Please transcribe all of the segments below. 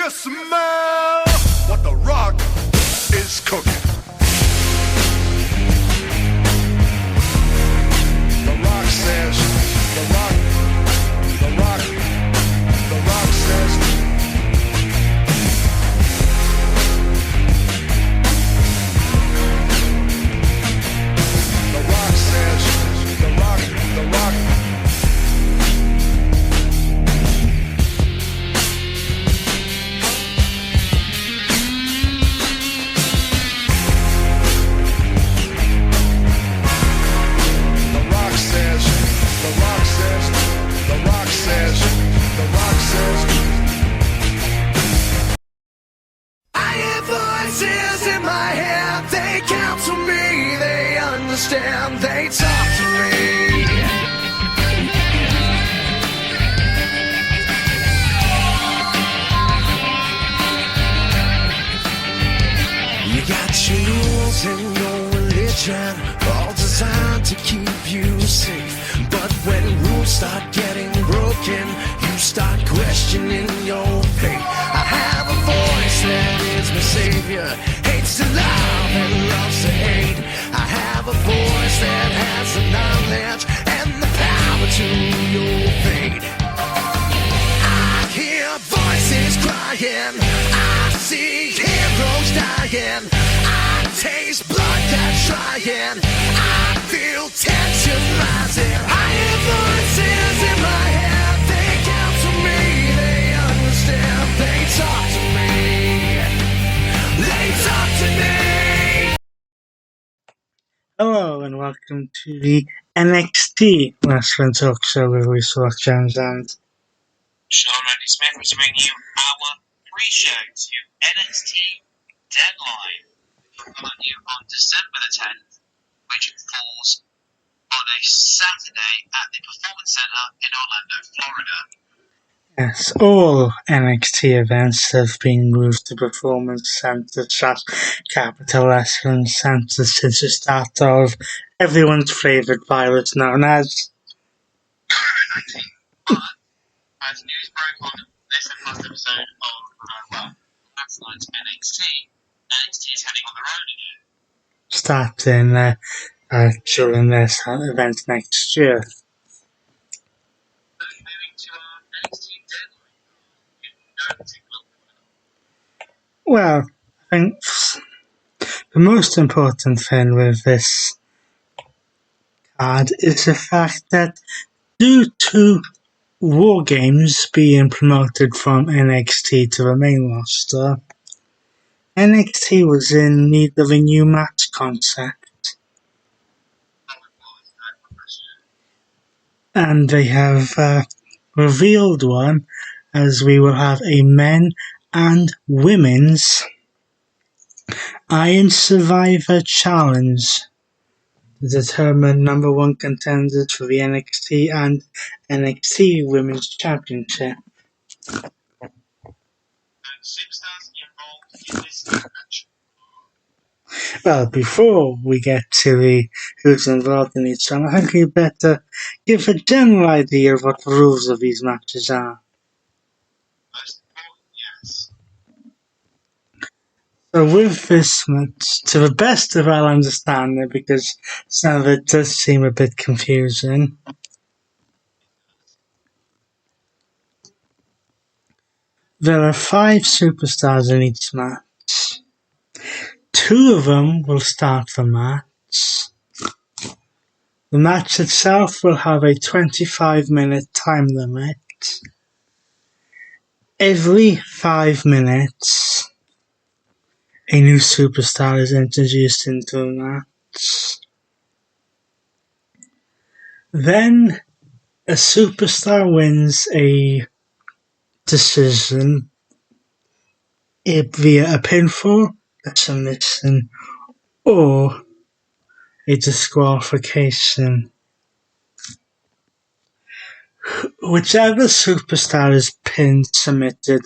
you smell what the Rock is cooking? The Rock says, the Rock says, the Rock says, the Rock. I hear voices in my head, they counsel me, they understand, they talk to me. You got your rules and your religion, all designed to keep you safe. But when rules start getting broken, you start questioning your faith. I have a voice that is my savior, hates to love and loves to hate. I have a voice that has the knowledge and the power to your fate. I hear voices crying, I see heroes dying, I taste blood that's trying, I feel tension rising. I hear voices in my head, they counsel me, they understand, they talk to me, they talk to me. Hello and welcome to the NXT Wrestling Talk Show with Lisa Rock Jones and Sean Randy Smith was bringing you our pre-show to Nxt Deadline. Coming on you on December the 10th, which falls on a Saturday at the Performance Center in Orlando, Florida. yes, all NXT events have been moved to Performance Center / Capital Wrestling Center since the start of everyone's favourite virus known as COVID-19. But as news broke on this and last episode of last night's NXT is heading on the road again. starting during this event next year. Moving to our NXT Deadline in no particular order. Well, I think the most important thing with this card is the fact that due to War Games being promoted from NXT to the main roster, NXT was in need of a new match concept, and they have revealed one, as we will have a men and women's Iron Survivor Challenge to determine number one contenders for the NXT and NXT Women's Championship. And superstars involved in this match. Well, before we get to the who's involved in each one, I think we better give a general idea of what the rules of these matches are. Most important, yes. So with this match, to the best of our understanding, because some of it does seem a bit confusing, there are 5 superstars in each match. 2 of them will start the match. The match itself will have a 25-minute time limit. Every 5 minutes, a new superstar is introduced into the match. Then, a superstar wins a decision via a pinfall, a submission, or a disqualification. Whichever superstar is pinned, submitted,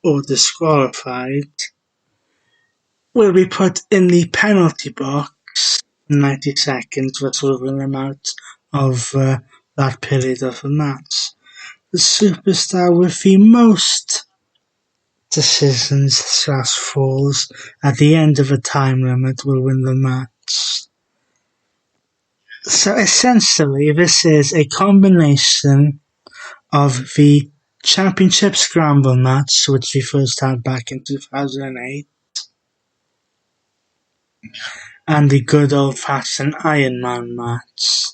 or disqualified will be put in the penalty box 90 seconds, which will run them out of that period of the match. The superstar with the most decisions/falls at the end of a time limit will win the match. So essentially, this is a combination of the Championship Scramble match, which we first had back in 2008, and the good old-fashioned Iron Man match,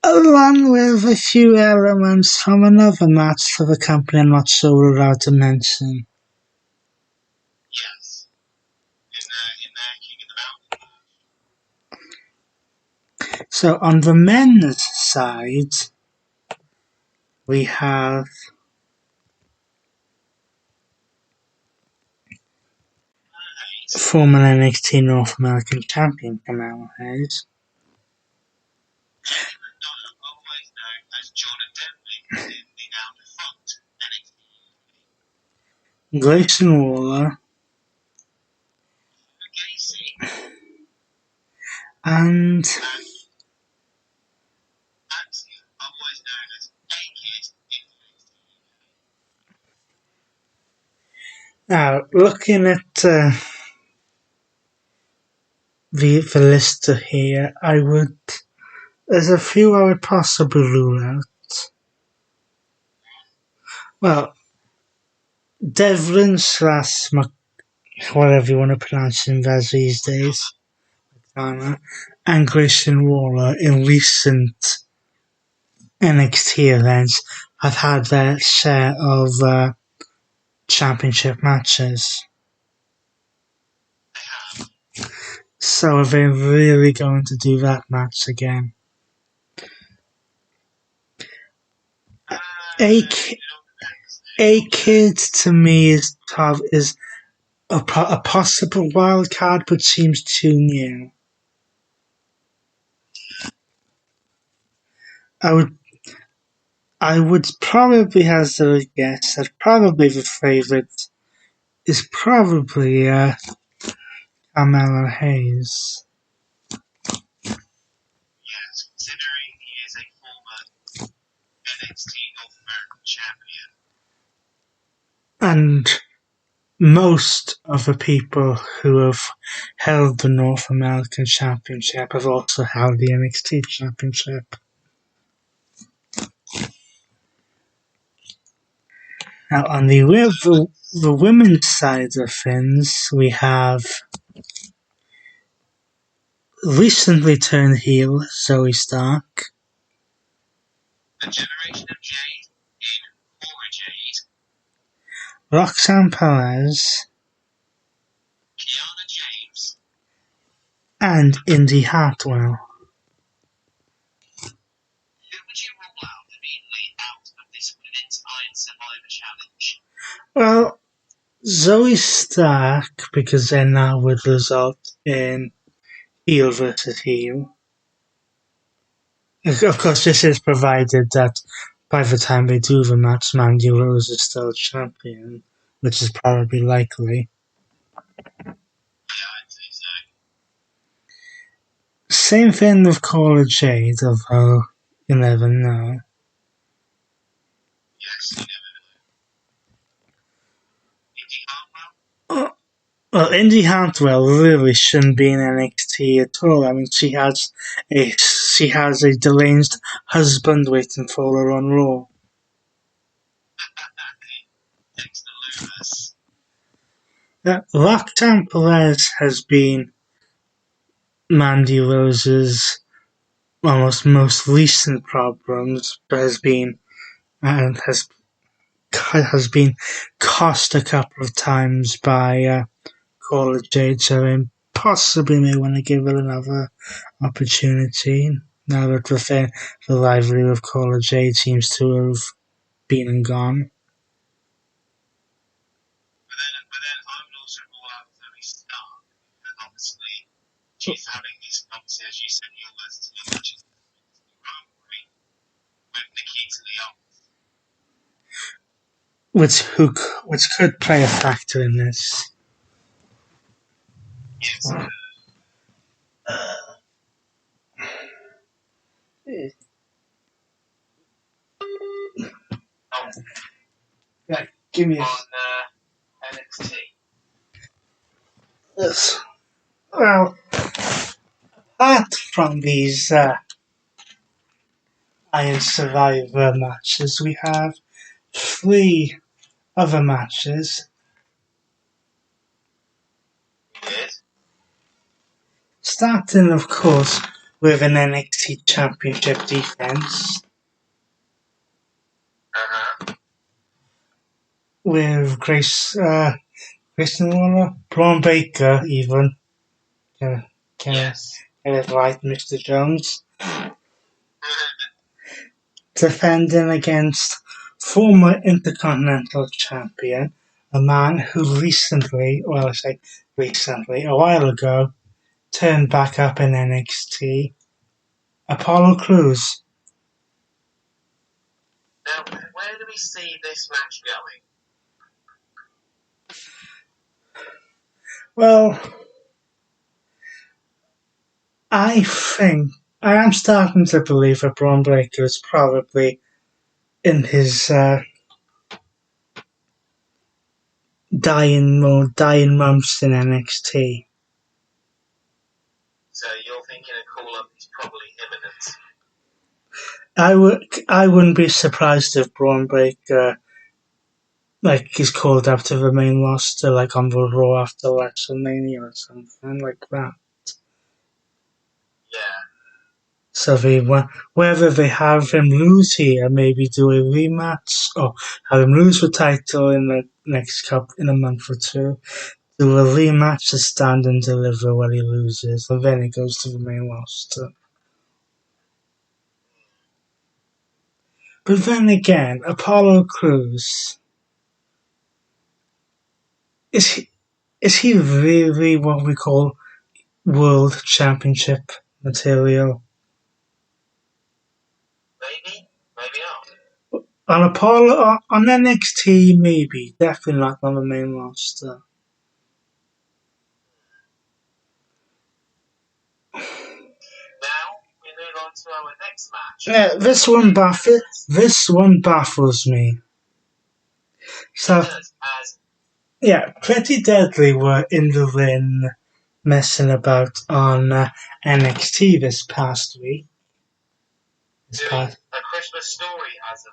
along with a few elements from another match for the company I'm not sure we're allowed to mention. Yes. In the King of the Mountain. So on the men's side, we have former NXT North American Champion Kamala Hayes, Otherwise known as Jordan Devlin in the now defunct NXT. Grayson Waller, Gacy, and Axiom, otherwise known as A-Kid in NXT. now looking at the list here, there's a few I would possibly rule out. Well, Devlin slash whatever you want to pronounce him as these days, and Grayson Waller in recent NXT events have had their share of championship matches. They have. So are they really going to do that match again? A-Kid to me is a possible wild card, but seems too new. I would probably hazard a guess that probably the favourite is probably Kamala Hayes. Yes, considering he is a former NXT North American champion. And most of the people who have held the North American Championship have also held the NXT Championship. Now, on the women's side of things, we have recently turned heel Zoe Stark, A Generation of Jade in Cora Jade, Roxanne Perez, Kiana James, and Indy Hartwell. who would you rule out immediately out of this Women's Iron Survivor Challenge? Well, Zoe Stark, because then that would result in heel versus heel. Of course, this is provided that by the time they do the match, Mandy Rose is still champion, which is probably likely. Yeah, I'd say so. Same thing with Cora Jade, although you never know. Yes, you never know. Indy Hartwell? Well, Indy Hartwell really shouldn't be in NXT at all. I mean, she has a deranged husband waiting for her on Raw. Dexter Lumis. Roxanne Perez has been Mandy Rose's almost most recent problems, but has been cost a couple of times by Cora Jade, so they possibly may want to give her another opportunity now that the rivalry with Cora Jade seems to have been and gone. But then I would also rule out Zoe Stark, because obviously she's having this, obviously, as you said, heel versus heel matches rivalry with Nikita Lyons. Which could play a factor in this. Yes, Give me a... on NXT. Yes. Well, apart from these Iron Survivor matches, we have 3 other matches. Yes. Starting, of course, with an NXT Championship defense. With Grayson Waller, Braun Baker, even. Yes. Get it right, Mr. Jones. Defending against former Intercontinental Champion, a man who recently, well, I say recently, a while ago, turned back up in NXT, Apollo Crews. Now, where do we see this match going? Well, I am starting to believe that Braun Breaker is probably in his dying months in NXT. So you're thinking a call-up is probably imminent. I wouldn't be surprised if Braun Breaker is called up to the main roster, like on the Raw after WrestleMania or something like that. Yeah. So whether they have him lose here, maybe do a rematch, or have him lose the title in the next cup in a month or two, do a rematch to stand and deliver when he loses, and then he goes to the main roster. But then again, Apollo Crews, is he really what we call World Championship material? Maybe, maybe not. On Apollo, on NXT, maybe. Definitely not on the main roster. Now we move on to our next match. Yeah, this one baffles me. So, yeah, Pretty Deadly were in the ring messing about on NXT this past week. Doing a Christmas story as a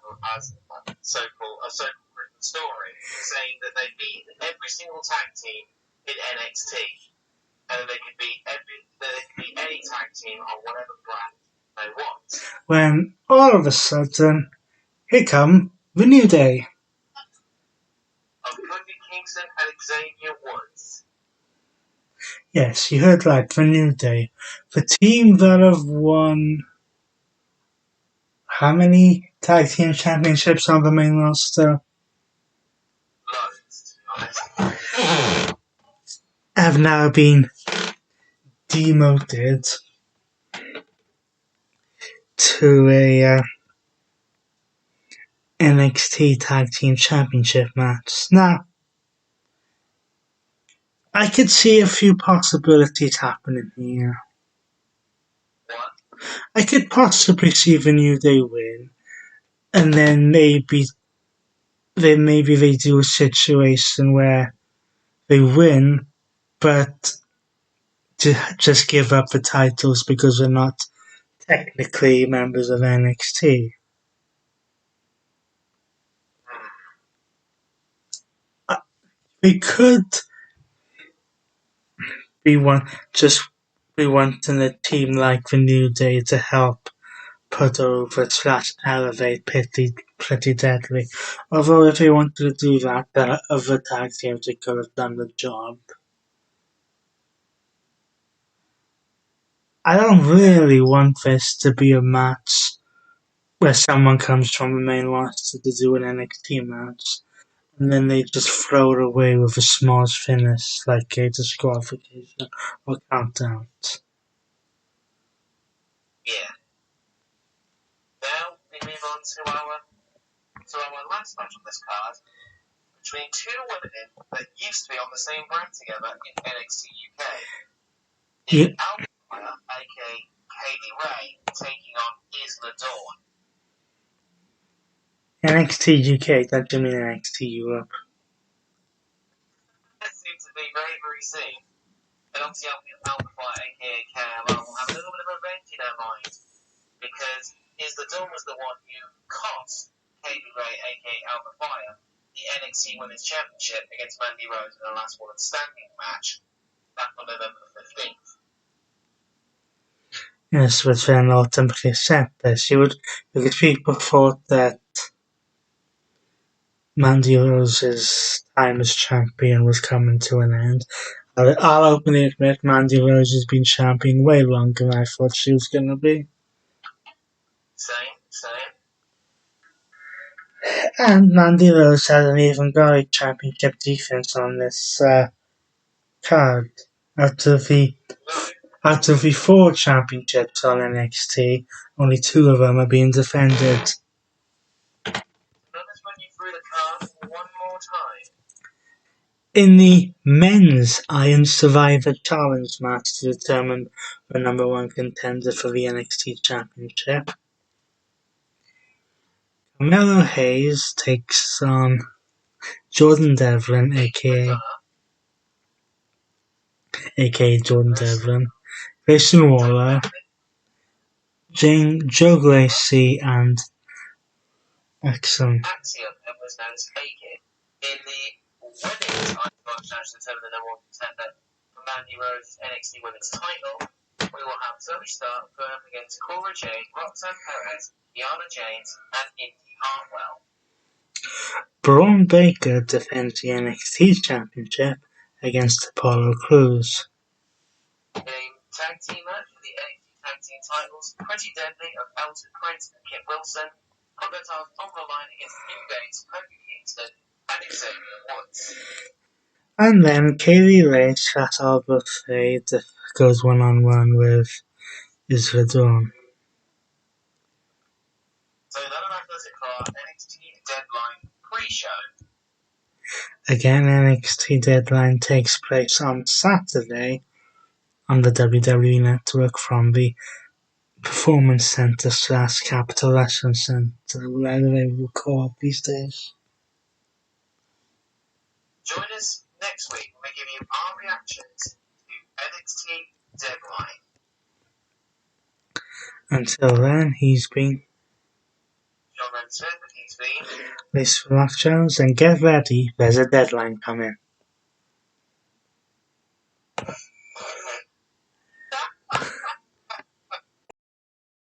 so-called Christmas story, saying that they beat every single tag team in NXT, and they could beat any tag team on whatever brand they want. When all of a sudden, here come the New Day. Of Kofi Kingston and Xavier Woods. Yes, you heard right, the New Day. The team that have won how many tag team championships on the main roster? Loads, to be honest. Have now been demoted to a NXT Tag Team Championship match. Now, I could see a few possibilities happening here. What? I could possibly see the New Day win, and then maybe they do a situation where they win, but just give up the titles because they're not technically members of NXT. We could be wanting a team like the New Day to help put over / elevate Pretty Deadly. Although if they wanted to do that, there are other tag teams that could have done the job. I don't really want this to be a match where someone comes from the main roster to do an NXT match, and then they just throw it away with a small finish like a disqualification or count out. Yeah. Now we move on to our last match on this card between two women that used to be on the same brand together in NXT UK. The Alpha Fire, aka Katie Ray, taking on Isla Dawn. NXT UK, don't you mean NXT Europe? That seems to be very, very soon. And obviously, Alpha Fire, aka KLR, will have a little bit of revenge in their mind. Because the Dawn was the one who cost Katie Ray, aka Alpha Fire, the NXT Women's Championship against Mandy Rose in the last woman standing match back on November 15th. Yes, but then ultimately accept this. Because people thought that Mandy Rose's time as champion was coming to an end. I'll openly admit Mandy Rose has been champion way longer than I thought she was going to be. Same. And Mandy Rose hasn't even got a championship defense on this card. Out of the 4 championships on NXT, only 2 of them are being defended. Let us run you through the card one more time. In the men's Iron Survivor Challenge match to determine the number 1 contender for the NXT Championship, Carmelo Hayes takes on Jordan Devlin, aka Jordan Devlin, Grayson Waller, Joe Gracie, and Axiom, and was known as Fake in the women's Iron Challenge to determine the number 1 contender for Mandy Rose's NXT Women's title. We will have Zoe Stark going up against Cora Jade, Roxanne Perez, Kiana James, and Indy Hartwell. Braun Baker defends the NXT Championship against Apollo Crews. In a tag team match for the NXT Tag Team titles, Pretty Deadly of Elton Prince and Kit Wilson put their titles on the line against New Day's Kofi Kingston and Xavier Woods. And then Kaylee Ray, Fatal Buffet goes one-on-one with Isla Dawn. So that does it for our NXT Deadline pre-show. Again, NXT Deadline takes place on Saturday on the WWE Network from the Performance Center / Capital Wrestling Center, whatever they will call it these days. Join us next week when we give you our reactions to NXT Deadline. Until then, he's been John Ren Smith, and he's been Lisa Jones, and get ready, there's a deadline coming.